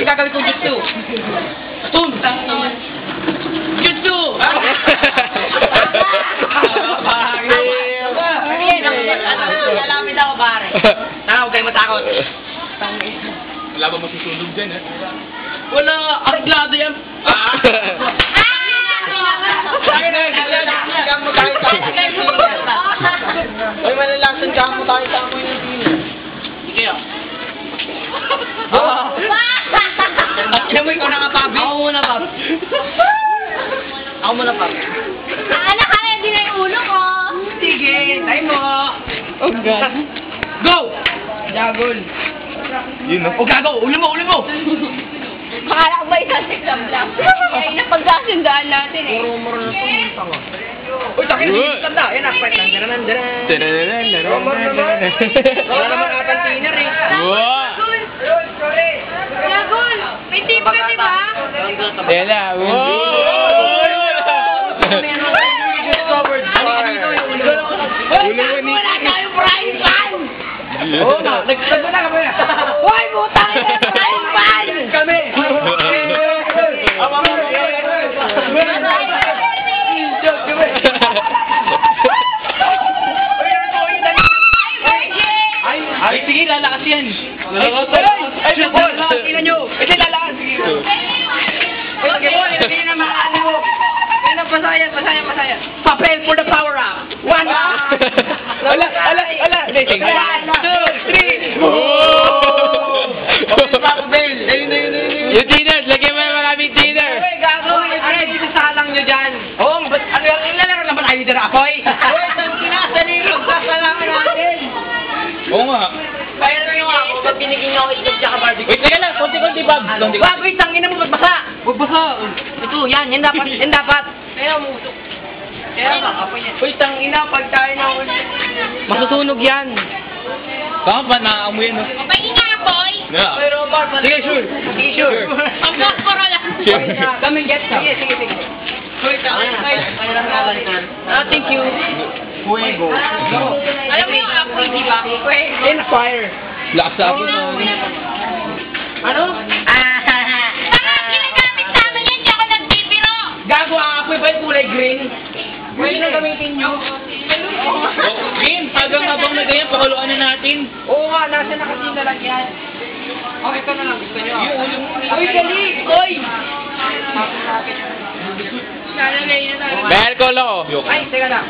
gagawin kong jutsu. Stun! Jutsu! Lalapit ako, pare. Huwag kayo matakot. Wala ba masusunog dyan, eh? Wala, arreglado yan. Ay, malalasan ka mo tayo sa amoy ng dino. Sige, oh. Inamoy ko na nga, Pabi. Ako muna, Pab. Ako muna, Pab. Kaya din na yung ulo ko. Sige, tayo mo. Oh, God. Go! Jagol. Yun, no? O, gago! Uli mo, uli mo! Akala ko ba isang exam lang? Kaya napagkasindaan natin eh. Muro na pumunta ko. Uy, takin na, hindi na. Yan, akpay. Wala naman atang tiner, eh. Jagol, may tip ka, di ba? Yan na. Wala tayong frying pan! Oo nga, nagsasabi na kami. Hoy, butang ina, frying pan! Kami! Ay, sige, lalakas yan. Ay, Paul, tingnan nyo. Ito lalakas. Ay, sige, Paul, ilagay na mga ano mo. Ayun, pasaya. Papel for the power up. 1, 2, 3. Papel. Ayun. Yung dinner, lagyan mo na maraming dinner. Uy, gago, isasalang nyo dyan. Oo, ano yung ilalaro naman tayo dito na apoy? Uy, saan kinasaliro? Kasalaman natin. Oo nga. Kaya na yung ako, ba't binigyan nyo ako itlog tsaka barbecue? Wait, teka lang. Konti-konti, Bob. Wag, wait, tangin na mo, magbasa. Magbasa. Ito, yan dapat. Kaya mo. Kaya apoy yan. Uy, tangina, pag tayo na ulit. Masusunog yan. Tama ba? Nakaamoy, no? Pahingi nga, boy! Yeah. Pero, Bob, sige, sure. Ang posporo lang. Kami get some. Sige. Uy, tangina. Thank you. Fuego. Alam mo yung apoy, di ba? In fire. Lakas sa ako, no? Ano? Mga ginagamit sa amin yan, di ako nagbibiro! Gago, apoy ba yung kulay green? Green ang gamitin nyo. Game, habang na ganyan, pakuluan na natin. Oo nga, nasa nakatina lang yan. Oh, ito na lang. Gusto nyo? Uy, dali! Uy! Sana na yun na tayo. May alcohol ako. Ay, teka lang.